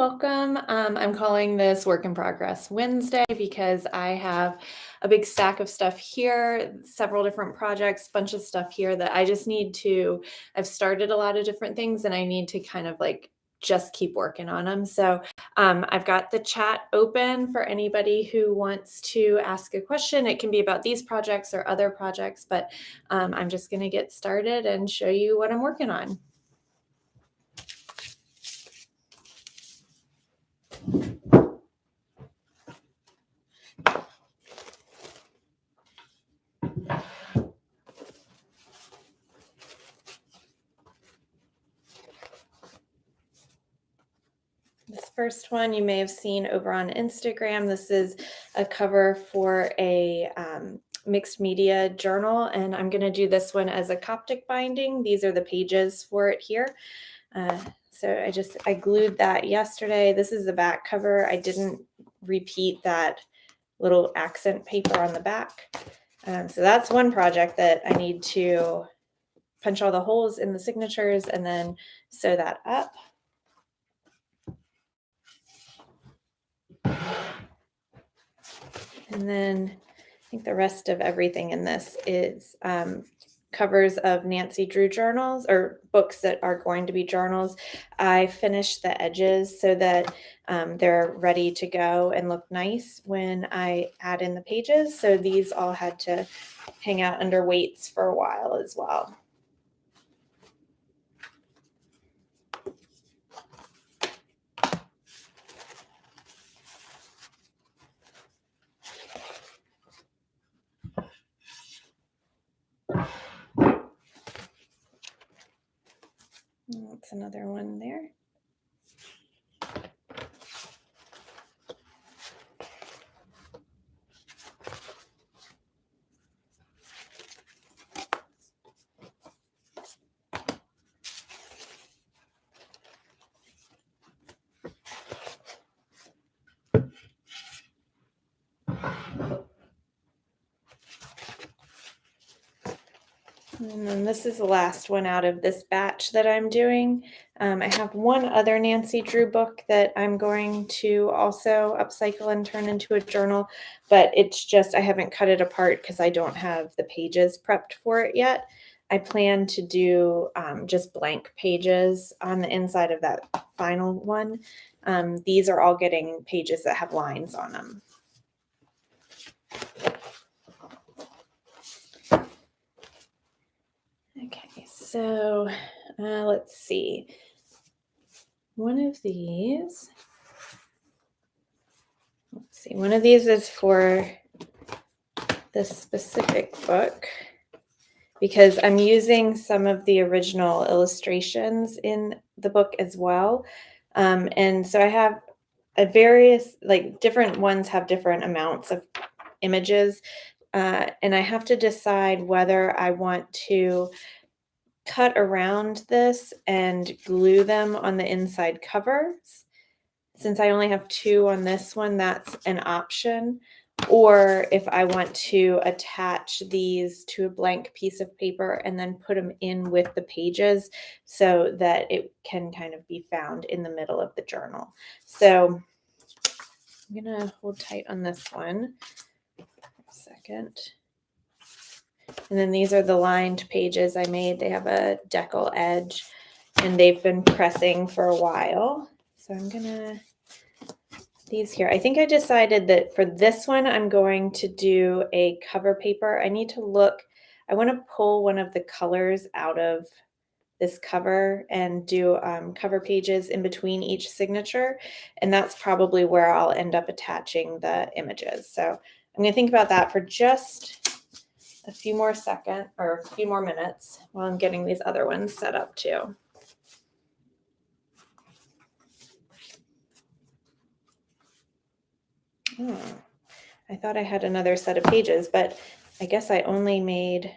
welcome. I'm calling this Work in Progress Wednesday because I have a big stack of stuff here, several different projects, bunch of stuff here that I just need to, I've started a lot of different things and I need to kind of like just keep working on them. So I've got the chat open for anybody who wants to ask a question. It can be about these projects or other projects, but I'm just going to get started and show you what I'm working on. This first one you may have seen over on Instagram. This is a cover for a mixed media journal, and I'm going to do this one as a Coptic binding. These are the pages for it here. So I glued that yesterday. This is the back cover. I didn't repeat that little accent paper on the back. So that's one project that I need to punch all the holes in the signatures and then sew that up. And then I think the rest of everything in this is covers of Nancy Drew journals or books that are going to be journals. I finished the edges so that they're ready to go and look nice when I add in the pages. So these all had to hang out under weights for a while as well. That's another one there. And then this is the last one out of this batch that I'm doing. I have one other Nancy Drew book that I'm going to also upcycle and turn into a journal, but it's just, I haven't cut it apart because I don't have the pages prepped for it yet. I plan to do just blank pages on the inside of that final one. These are all getting pages that have lines on them. Okay, so let's see. One of these is for this specific book because I'm using some of the original illustrations in the book as well. And so I have different ones have different amounts of images. And I have to decide whether I want to cut around this and glue them on the inside covers. Since I only have two on this one, that's an option. Or if I want to attach these to a blank piece of paper and then put them in with the pages so that it can kind of be found in the middle of the journal. So I'm going to hold tight on this one for a second. And then these are the lined pages I made. They have a decal edge and they've been pressing for a while. So I'm gonna, these here, I think I decided that for this one, I'm going to do a cover paper. I need to look, I want to pull one of the colors out of this cover and do cover pages in between each signature. And that's probably where I'll end up attaching the images. So I'm gonna think about that for just a few more seconds or a few more minutes while I'm getting these other ones set up too. Oh, I thought I had another set of pages, but I guess I only made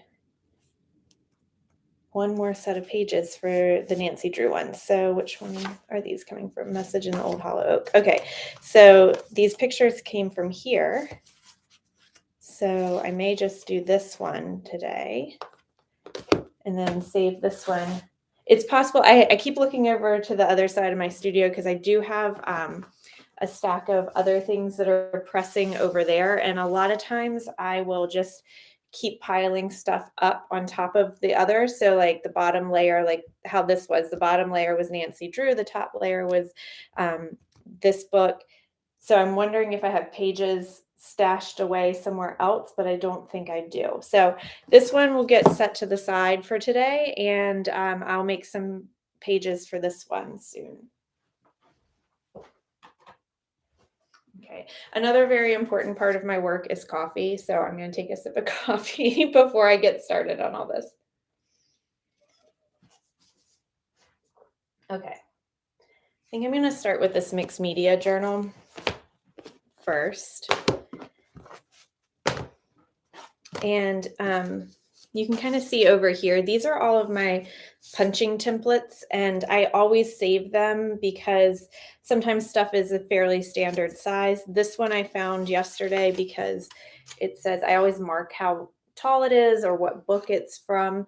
one more set of pages for the Nancy Drew one. So which one are these coming from? Message in the Old Hollow Oak. Okay, so these pictures came from here. So I may just do this one today and then save this one. It's possible. I keep looking over to the other side of my studio because I do have a stack of other things that are pressing over there. And a lot of times I will just keep piling stuff up on top of the other. So like the bottom layer, like how this was, the bottom layer was Nancy Drew, the top layer was um, this book. So I'm wondering if I have pages stashed away somewhere else, but I don't think I do. So this one will get set to the side for today, and I'll make some pages for this one soon. Okay. Another very important part of my work is coffee. So I'm going to take a sip of coffee before I get started on all this. Okay. I think I'm going to start with this mixed media journal first. And you can kind of see over here, these are all of my punching templates, and I always save them because sometimes stuff is a fairly standard size. This one I found yesterday because it says I always mark how tall it is or what book it's from,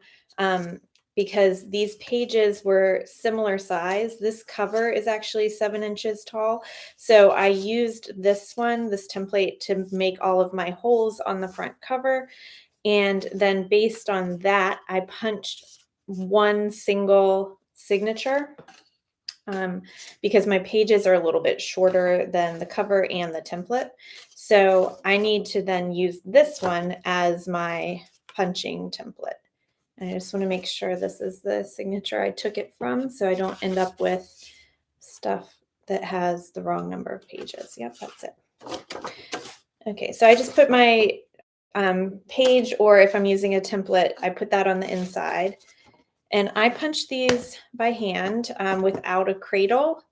because these pages were similar size. This cover is actually 7 inches tall. So I used this template to make all of my holes on the front cover. And then based on that, I punched one single signature because my pages are a little bit shorter than the cover and the template. So I need to then use this one as my punching template. And I just want to make sure this is the signature I took it from so I don't end up with stuff that has the wrong number of pages. Yep, that's it. Okay, so I just put my page, or if I'm using a template, I put that on the inside. And I punch these by hand without a cradle.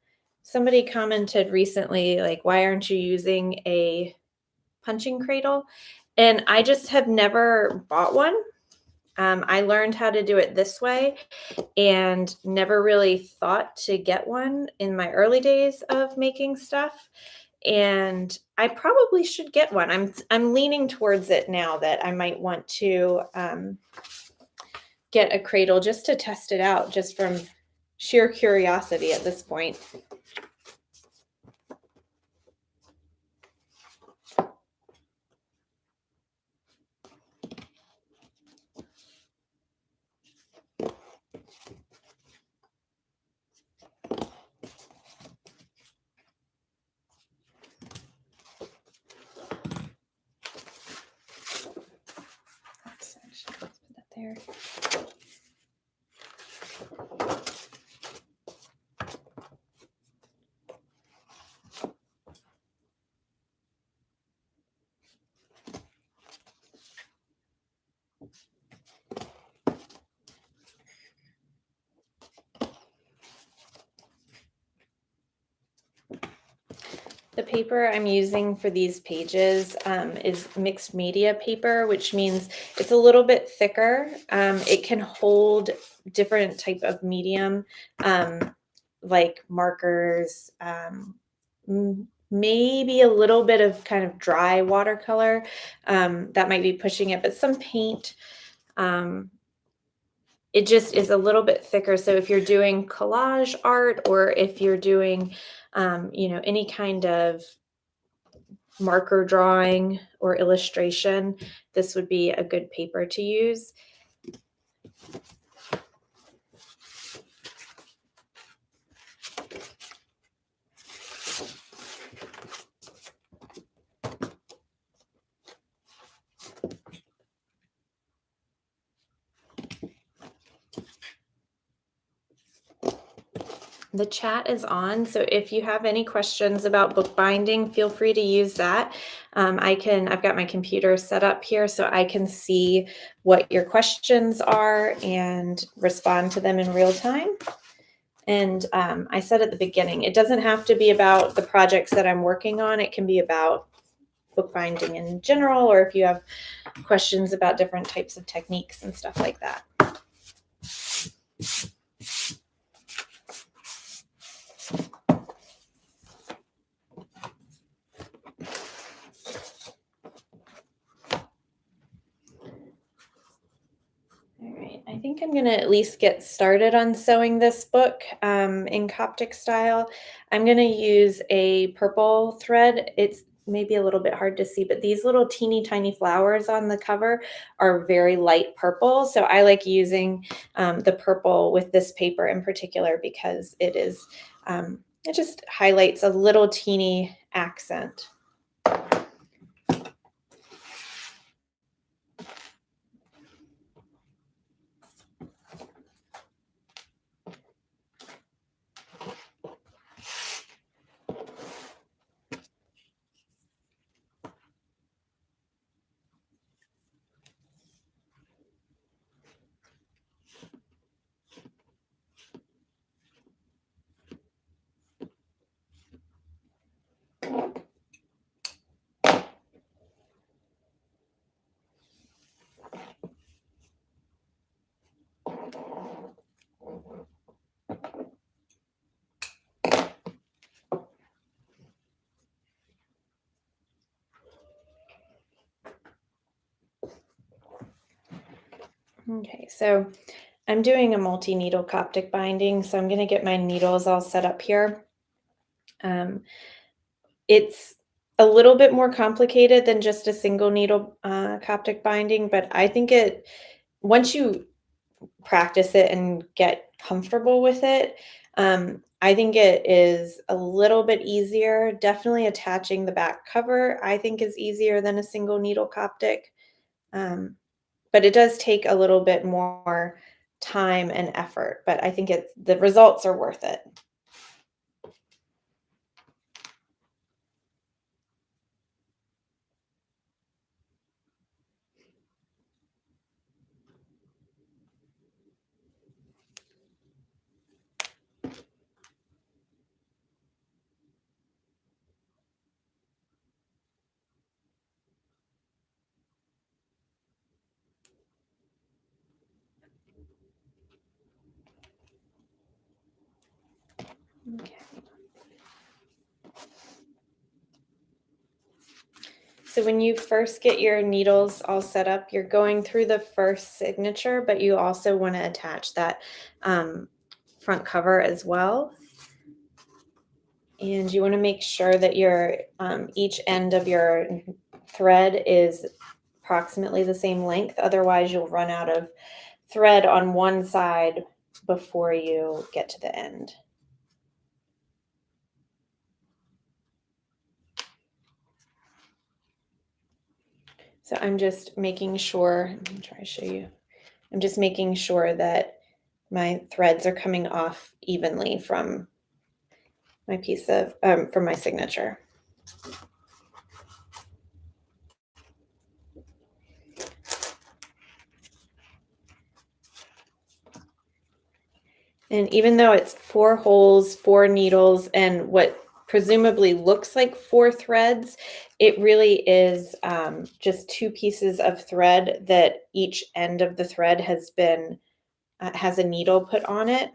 Somebody commented recently, like, why aren't you using a punching cradle? And I just have never bought one. I learned how to do it this way and never really thought to get one in my early days of making stuff. And I probably should get one. I'm leaning towards it now that I might want to get a cradle just to test it out, just from sheer curiosity at this point. Oops, actually, let's put that there. The paper I'm using for these pages is mixed media paper, which means it's a little bit thicker. It can hold different type of medium, like markers, maybe a little bit of kind of dry watercolor. That might be pushing it, but some paint. It just is a little bit thicker. So if you're doing collage art, or if you're doing, any kind of marker drawing or illustration, this would be a good paper to use. The chat is on, so if you have any questions about bookbinding, feel free to use that. I've got my computer set up here so I can see what your questions are and respond to them in real time. And I said at the beginning, it doesn't have to be about the projects that I'm working on. It can be about bookbinding in general, or if you have questions about different types of techniques and stuff like that. All right, I think I'm gonna at least get started on sewing this book in Coptic style. I'm gonna use a purple thread. It's maybe a little bit hard to see, but these little teeny tiny flowers on the cover are very light purple. So I like using the purple with this paper in particular because it just highlights a little teeny accent. Okay, so I'm doing a multi-needle Coptic binding, so I'm going to get my needles all set up here. It's a little bit more complicated than just a single needle Coptic binding, but I think once you practice it and get comfortable with it, I think it is a little bit easier. Definitely attaching the back cover, I think, is easier than a single needle Coptic. Um, but it does take a little bit more time and effort, but I think the results are worth it. Okay. So when you first get your needles all set up, you're going through the first signature, but you also want to attach that um, front cover as well. And you want to make sure that your each end of your thread is approximately the same length. Otherwise, you'll run out of thread on one side before you get to the end. So I'm just making sure, let me try to show you. I'm just making sure that my threads are coming off evenly from my from my signature. And even though it's 4 holes, 4 needles, and what presumably looks like 4 threads, it really is just 2 pieces of thread that each end of the thread has a needle put on it.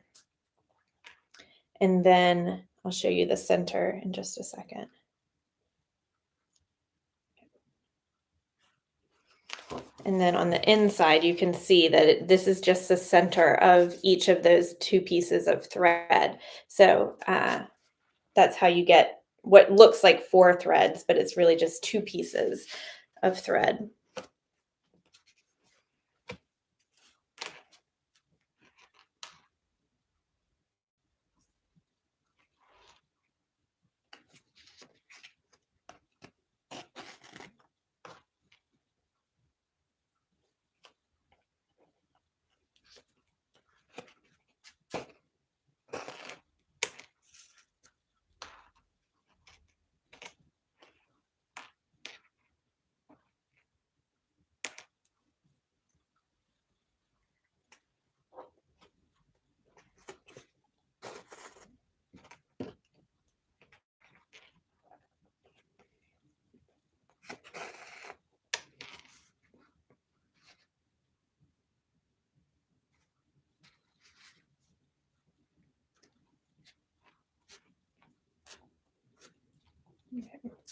And then I'll show you the center in just a second. And then on the inside, you can see that this is just the center of each of those 2 pieces of thread. So that's how you get what looks like 4 threads, but it's really just 2 pieces of thread.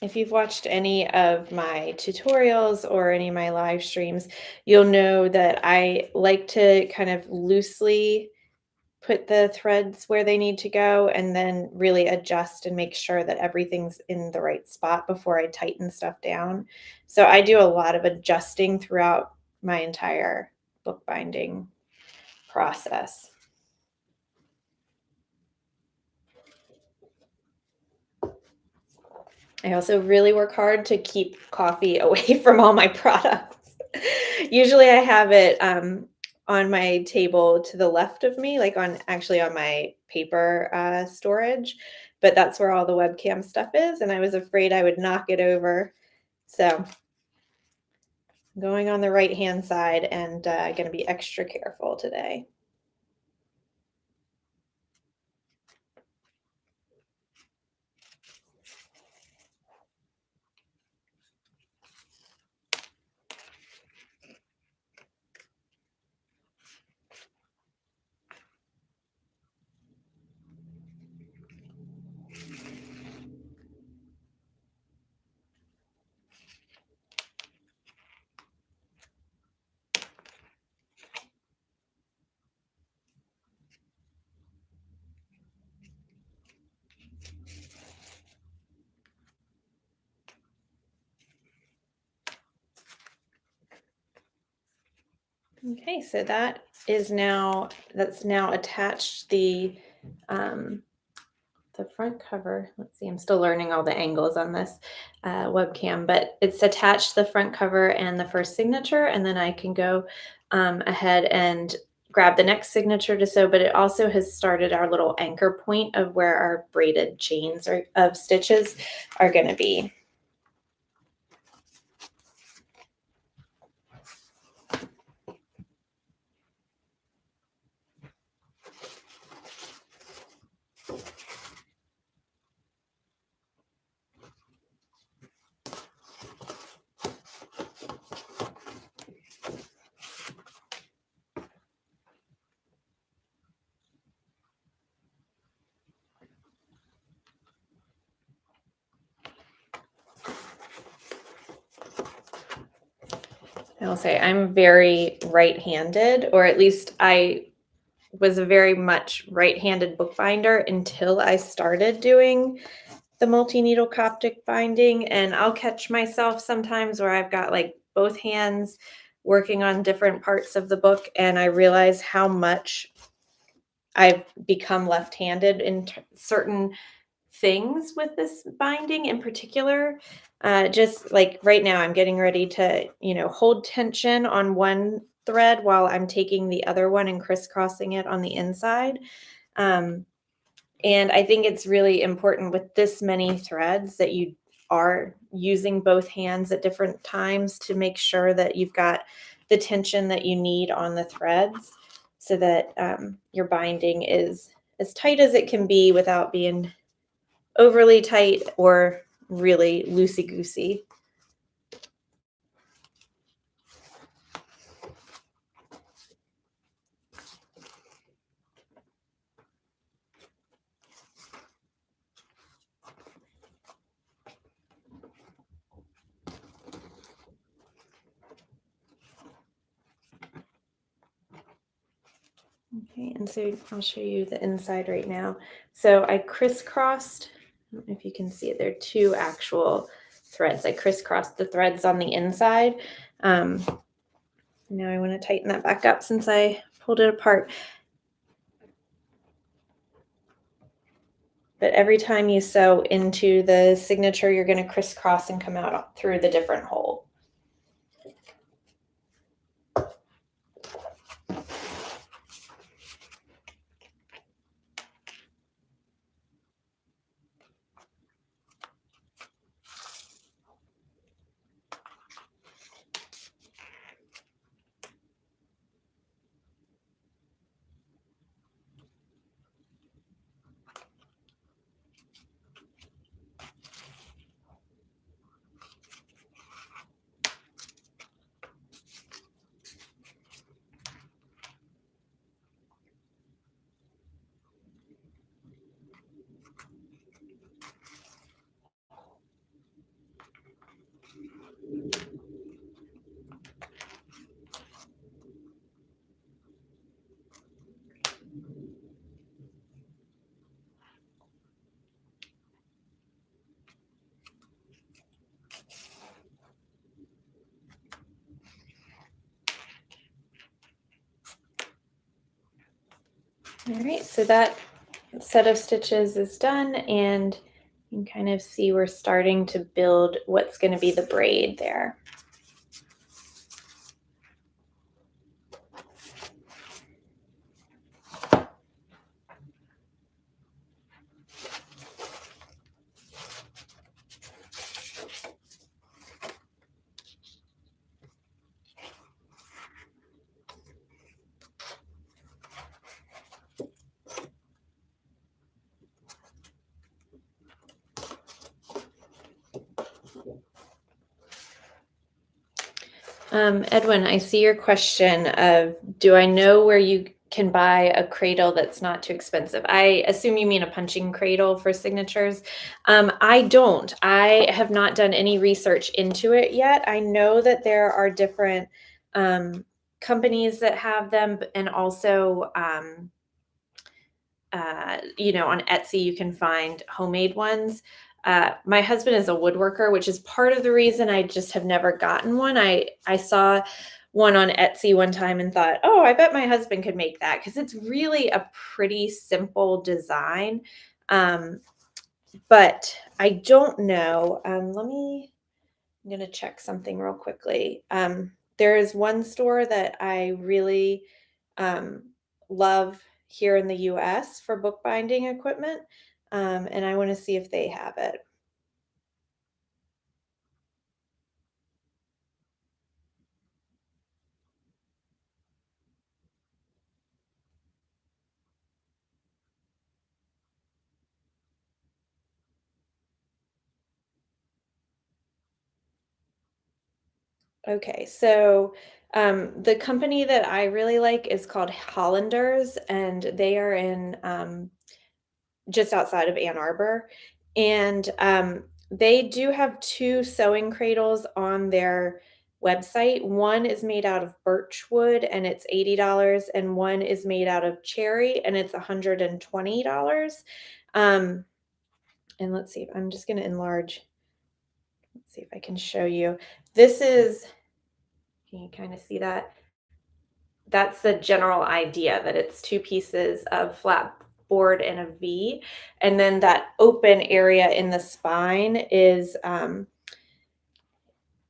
If you've watched any of my tutorials or any of my live streams, you'll know that I like to kind of loosely put the threads where they need to go and then really adjust and make sure that everything's in the right spot before I tighten stuff down. So I do a lot of adjusting throughout my entire bookbinding process. I also really work hard to keep coffee away from all my products. Usually I have it on my table to the left of me, like on actually on my paper storage, but that's where all the webcam stuff is. And I was afraid I would knock it over. So I'm going on the right hand side and going to be extra careful today. Okay, so that's now attached um, the front cover. Let's see, I'm still learning all the angles on this webcam, but it's attached the front cover and the first signature, and then I can go ahead and grab the next signature to sew, but it also has started our little anchor point of where our braided chains of stitches are going to be. I will say I'm very right-handed, or at least I was a very much right-handed bookbinder until I started doing the multi-needle Coptic binding, and I'll catch myself sometimes where I've got like both hands working on different parts of the book, and I realize how much I've become left-handed in certain things with this binding in particular. Just like right now, I'm getting ready to, hold tension on one thread while I'm taking the other one and crisscrossing it on the inside. Um, and I think it's really important with this many threads that you are using both hands at different times to make sure that you've got the tension that you need on the threads so that your binding is as tight as it can be without being overly tight or really loosey-goosey. Okay, and so I'll show you the inside right now. So I crisscrossed, I don't know if you can see it, there are two actual threads. I crisscrossed the threads on the inside. Now I want to tighten that back up since I pulled it apart. But every time you sew into the signature, you're going to crisscross and come out through the different hole. All right, so that set of stitches is done, and you can kind of see we're starting to build what's going to be the braid there. Edwin, I see your question of, do I know where you can buy a cradle that's not too expensive? I assume you mean a punching cradle for signatures. I don't. I have not done any research into it yet. I know that there are different companies that have them, and also on Etsy, you can find homemade ones. My husband is a woodworker, which is part of the reason I just have never gotten one. I saw one on Etsy one time and thought, oh, I bet my husband could make that, because it's really a pretty simple design. Um, but I don't know. I'm going to check something real quickly. There is one store that I really um, love here in the US for bookbinding equipment, and I want to see if they have it. Okay, so the company that I really like is called Hollanders, and they are in just outside of Ann Arbor. And they do have two sewing cradles on their website. One is made out of birch wood and it's $80, and one is made out of cherry and it's $120. Um, and let's see, I'm just going to enlarge. Let's see if I can show you. This is, can you kind of see that? That's the general idea, that it's two pieces of flat board and a V. And then that open area in the spine is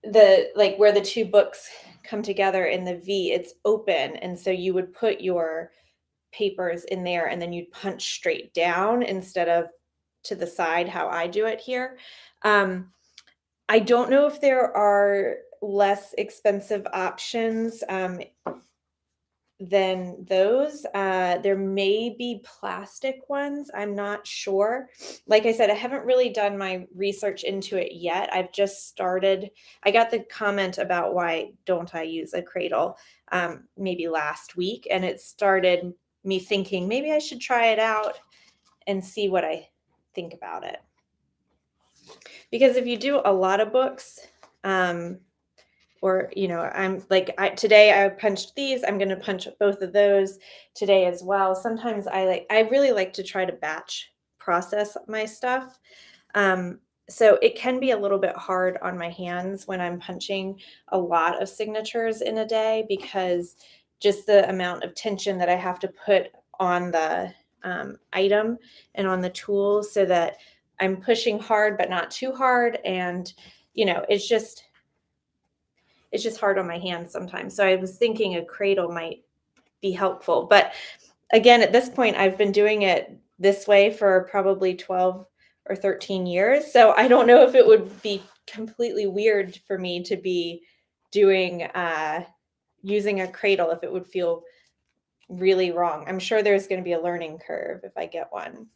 the like where the two books come together in the V, it's open. And so you would put your papers in there and then you'd punch straight down instead of to the side, how I do it here. Um, I don't know if there are less expensive options. Than those. There may be plastic ones. I'm not sure. Like I said, I haven't really done my research into it yet. I've just started. I got the comment about why don't I use a cradle maybe last week, and it started me thinking maybe I should try it out and see what I think about it. Because if you do a lot of books, or I'm like, today I punched these, I'm going to punch both of those today as well. Sometimes I really like to try to batch process my stuff. So it can be a little bit hard on my hands when I'm punching a lot of signatures in a day, because just the amount of tension that I have to put on the item and on the tool, so that I'm pushing hard but not too hard. And it's just hard on my hands sometimes. So I was thinking a cradle might be helpful. But again, at this point, I've been doing it this way for probably 12 or 13 years. So I don't know if it would be completely weird for me to be doing using a cradle, if it would feel really wrong. I'm sure there's going to be a learning curve if I get one.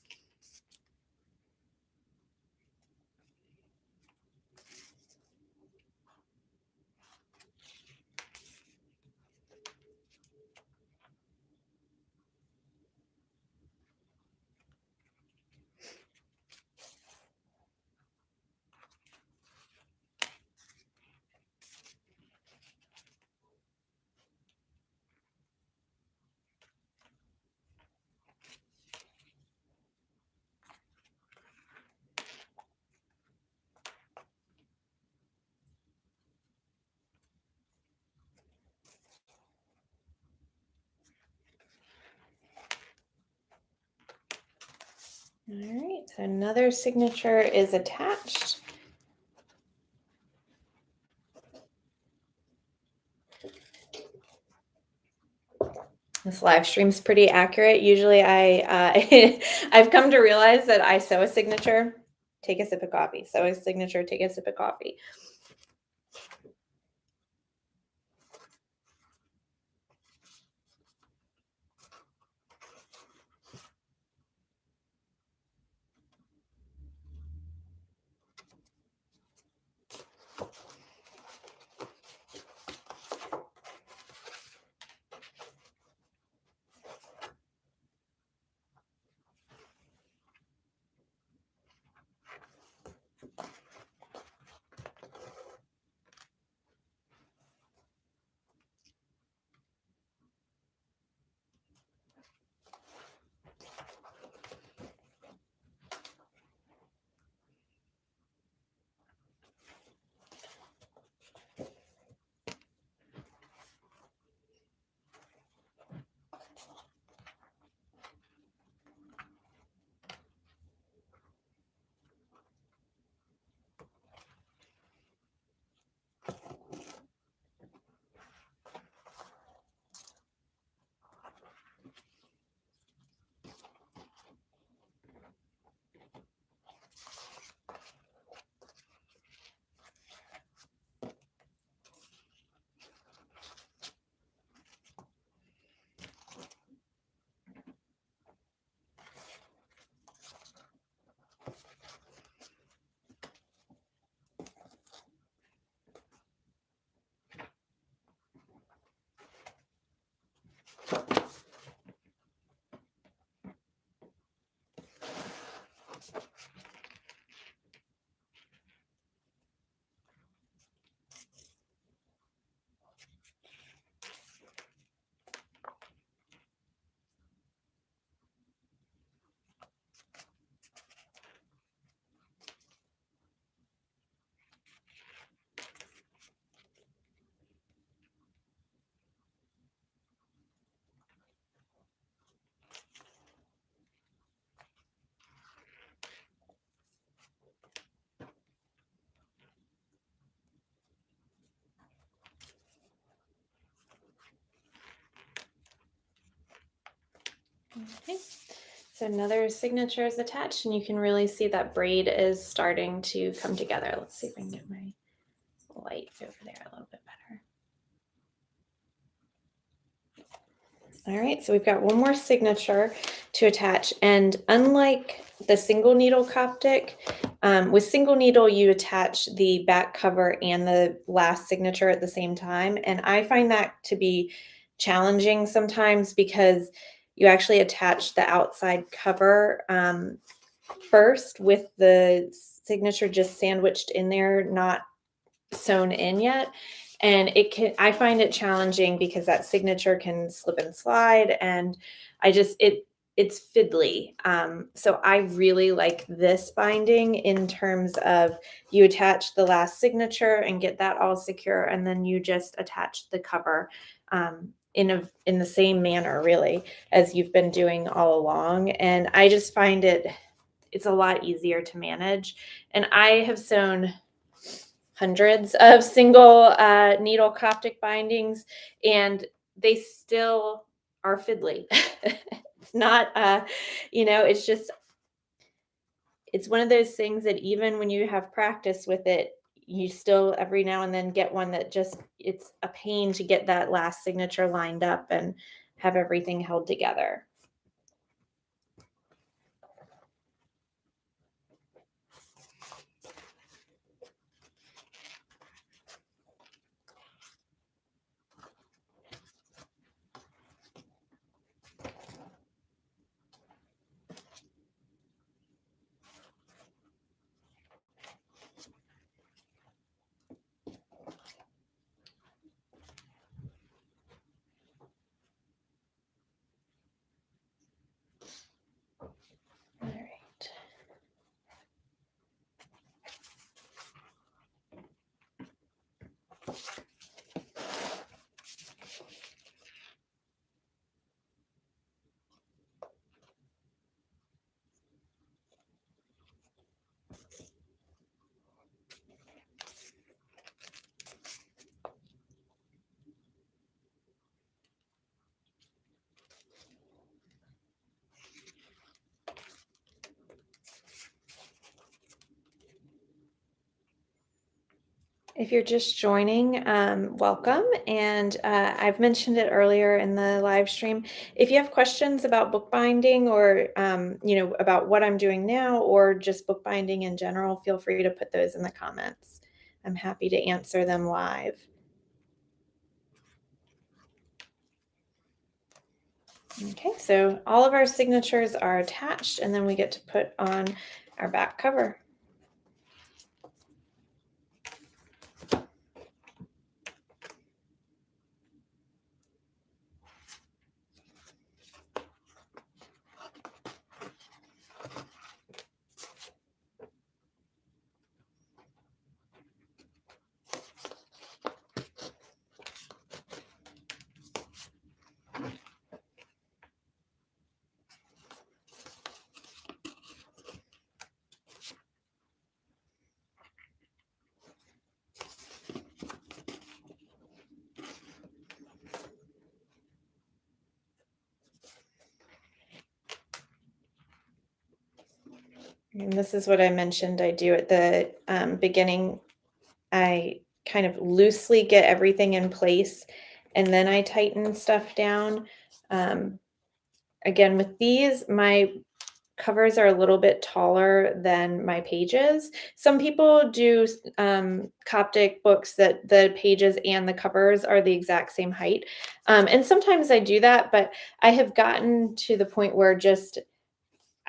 All right, so another signature is attached. This live stream's pretty accurate. Usually I've come to realize that I sew a signature, take a sip of coffee, sew a signature, take a sip of coffee. Okay, so another signature is attached, and you can really see that braid is starting to come together. Let's see if I can get my light over there a little bit better. All right, so we've got one more signature to attach, and unlike the single needle Coptic, with single needle you attach the back cover and the last signature at the same time, and I find that to be challenging sometimes because you actually attach the outside cover first with the signature just sandwiched in there, not sewn in yet. And I find it challenging because that signature can slip and slide, and it's fiddly. So I really like this binding in terms of you attach the last signature and get that all secure, and then you just attach the cover in the same manner really as you've been doing all along. And I just find it's a lot easier to manage. And I have sewn hundreds of single needle Coptic bindings, and they still are fiddly. It's not, it's one of those things that even when you have practice with it, you still every now and then get one that just, it's a pain to get that last signature lined up and have everything held together. If you're just joining, welcome. And I've mentioned it earlier in the live stream. If you have questions about bookbinding or, about what I'm doing now or just bookbinding in general, feel free to put those in the comments. I'm happy to answer them live. Okay, so all of our signatures are attached, and then we get to put on our back cover. And this is what I mentioned I do at the beginning. I kind of loosely get everything in place and then I tighten stuff down. Um, Again, with these, my covers are a little bit taller than my pages. Some people do Coptic books that the pages and the covers are the exact same height. And sometimes I do that, but I have gotten to the point where just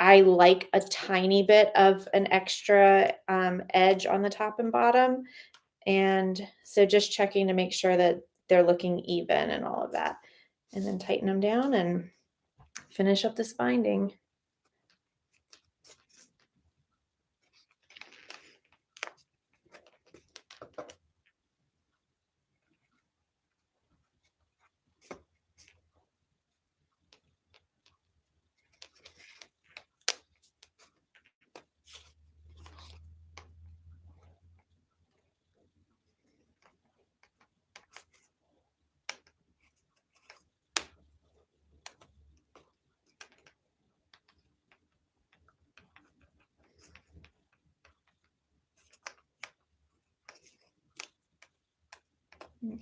I like a tiny bit of an extra edge on the top and bottom. And so just checking to make sure that they're looking even and all of that. And then tighten them down and finish up this binding.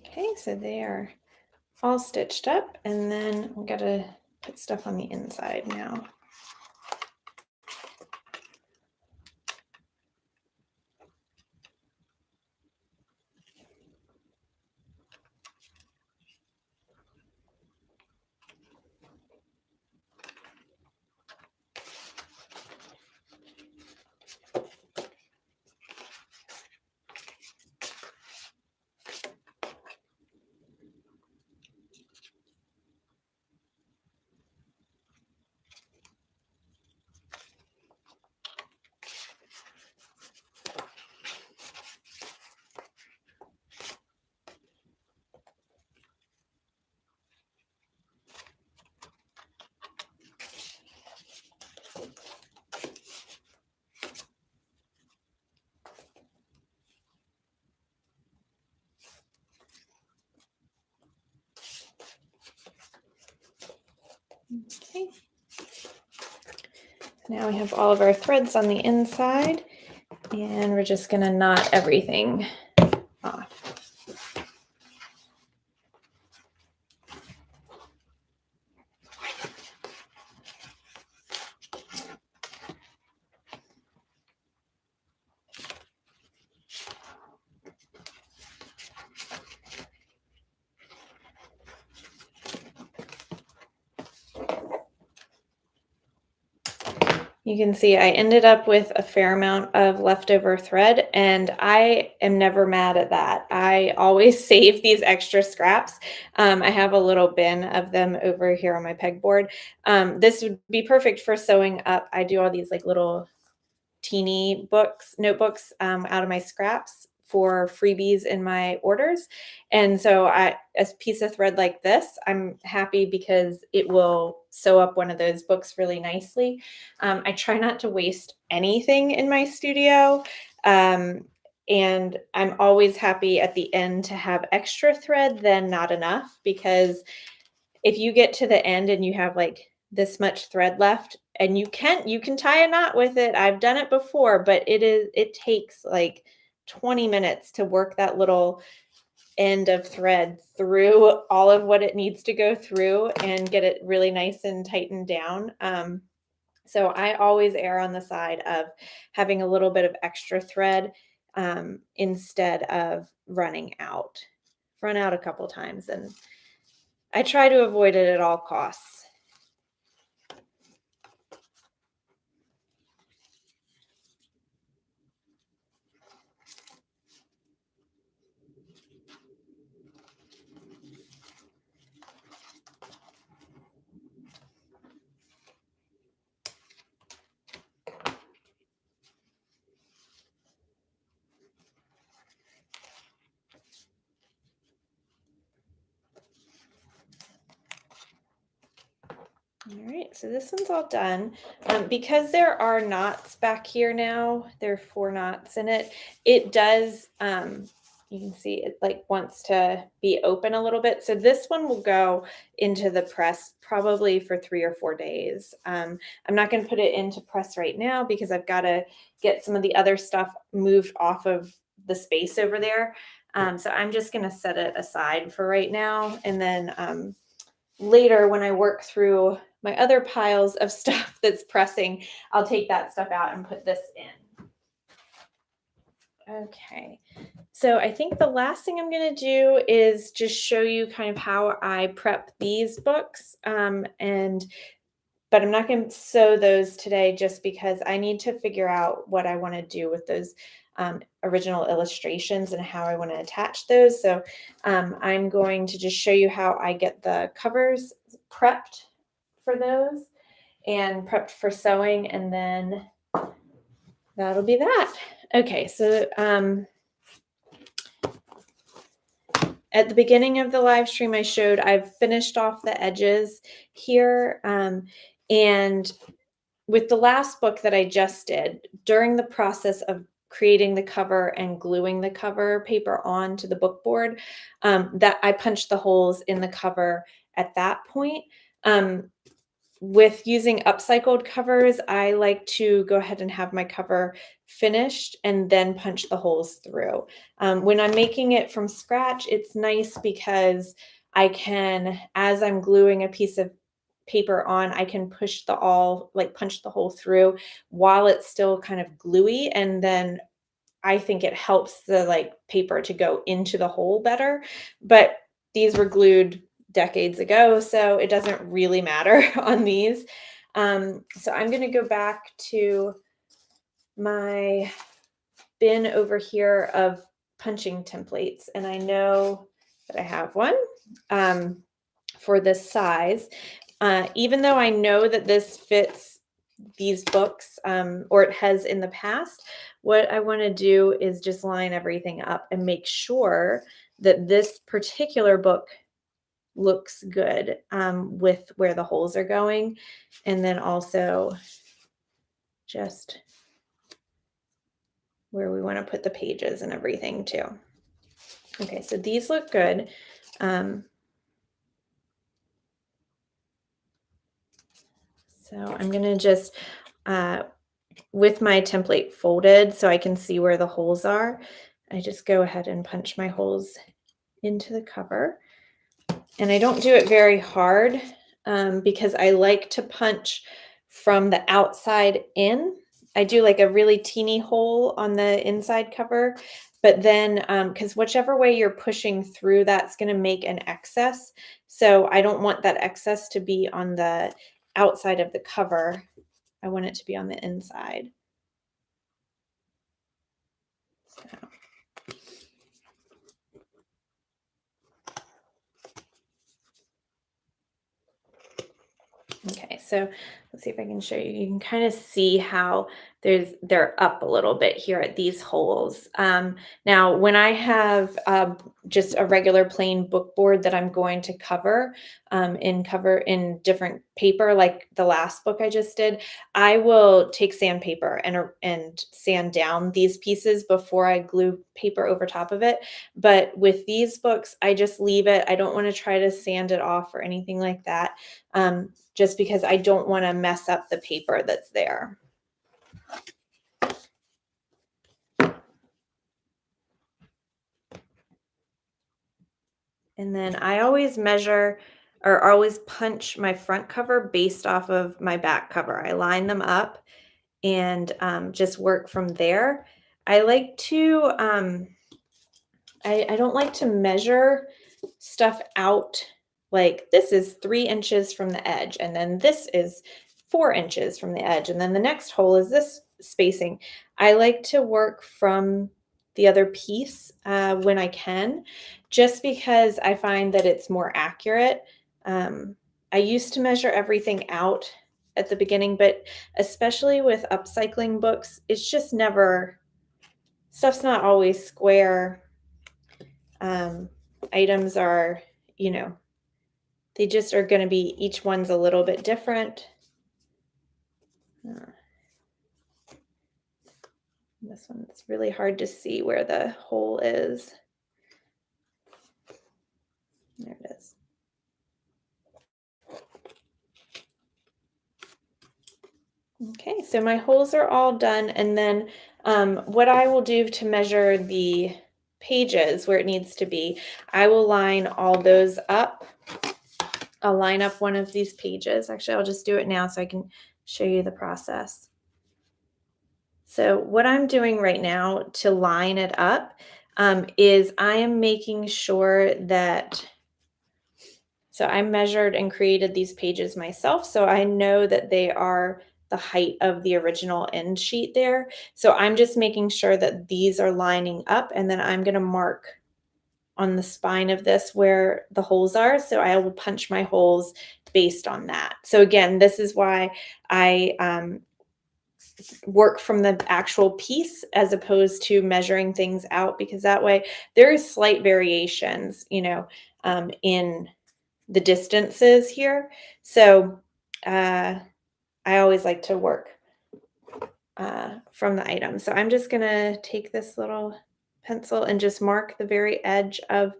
Okay, so they are all stitched up, and then we gotta put stuff on the inside now. Okay. Now we have all of our threads on the inside, and we're just gonna knot everything off. You can see I ended up with a fair amount of leftover thread, and I am never mad at that. I always save these extra scraps. I have a little bin of them over here on my pegboard. This would be perfect for sewing up. I do all these like little teeny notebooks out of my scraps for freebies in my orders. And so a piece of thread like this, I'm happy because it will sew up one of those books really nicely. I try not to waste anything in my studio. And I'm always happy at the end to have extra thread than not enough, because if you get to the end and you have like this much thread left, and you can tie a knot with it. I've done it before, but it takes like 20 minutes to work that little end of thread through all of what it needs to go through and get it really nice and tightened down. So I always err on the side of having a little bit of extra thread instead of running out. Run out a couple times, and I try to avoid it at all costs. All right, so this one's all done. Because there are knots back here now, there are 4 knots in it. It does, you can see it like wants to be open a little bit. So this one will go into the press probably for 3 or 4 days. I'm not going to put it into press right now because I've got to get some of the other stuff moved off of the space over there. So I'm just going to set it aside for right now, and then later when I work through my other piles of stuff that's pressing, I'll take that stuff out and put this in. Okay, so I think the last thing I'm going to do is just show you kind of how I prep these books. But I'm not going to sew those today just because I need to figure out what I want to do with those original illustrations and how I want to attach those. So I'm going to just show you how I get the covers prepped for those and prepped for sewing, and then that'll be that. Okay, so at the beginning of the live stream I showed I've finished off the edges here, and with the last book that I just did, during the process of creating the cover and gluing the cover paper onto the book board, that I punched the holes in the cover at that point. With using upcycled covers, I like to go ahead and have my cover finished and then punch the holes through. When I'm making it from scratch, it's nice because I can, as I'm gluing a piece of paper on, I can punch the hole through while it's still kind of gluey, and then I think it helps the paper to go into the hole better. But these were glued decades ago, so it doesn't really matter on these. So I'm going to go back to my bin over here of punching templates, and I know that I have one for this size. Even though I know that this fits these books, or it has in the past, what I want to do is just line everything up and make sure that this particular book looks good with where the holes are going, and then also just where we want to put the pages and everything too. Okay, so these look good. So I'm going to just, with my template folded so I can see where the holes are, I just go ahead and punch my holes into the cover. And I don't do it very hard because I like to punch from the outside in. I do like a really teeny hole on the inside cover, but then because whichever way you're pushing through, that's going to make an excess. So I don't want that excess to be on the outside of the cover. I want it to be on the inside. So. Okay, so let's see if I can show you. You can kind of see how they're up a little bit here at these holes. Now, when I have just a regular plain book board that I'm going to cover in different paper, like the last book I just did, I will take sandpaper and sand down these pieces before I glue paper over top of it. But with these books, I just leave it. I don't want to try to sand it off or anything like that. Just because I don't want to mess up the paper that's there. And then I always measure or always punch my front cover based off of my back cover. I line them up and just work from there. I like to, I don't like to measure stuff out like this is 3 inches from the edge, and then this is 4 inches from the edge, and then the next hole is this spacing. I like to work from the other piece when I can, just because I find that it's more accurate. I used to measure everything out at the beginning, but especially with upcycling books, it's just never, stuff's not always square. um, Items are, you know, they just are going to be, each one's a little bit different. This one, it's really hard to see where the hole is. There it is. Okay, so my holes are all done. And then what I will do to measure the pages where it needs to be, I will line all those up. I'll line up one of these pages. Actually, I'll just do it now so I can show you the process. So what I'm doing right now to line it up is I am making sure that, so I measured and created these pages myself, so I know that they are the height of the original end sheet there. So I'm just making sure that these are lining up, and then I'm going to mark on the spine of this where the holes are. So I will punch my holes based on that. So again, this is why I work from the actual piece as opposed to measuring things out, because that way there is slight variations, in the distances here. So I always like to work from the item. So I'm just gonna take this little pencil and just mark the very edge of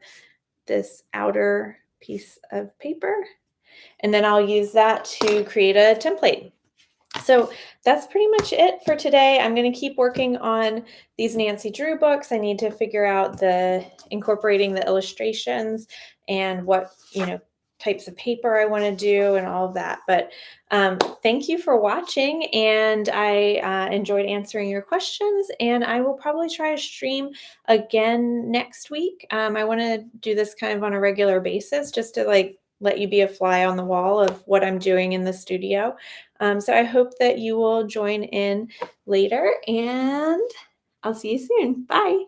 this outer piece of paper. And then I'll use that to create a template. So that's pretty much it for today. I'm going to keep working on these Nancy Drew books. I need to figure out the incorporating the illustrations and what, types of paper I want to do and all of that. But thank you for watching, and I enjoyed answering your questions, and I will probably try to stream again next week. I want to do this kind of on a regular basis just to let you be a fly on the wall of what I'm doing in the studio. So I hope that you will join in later, and I'll see you soon. Bye.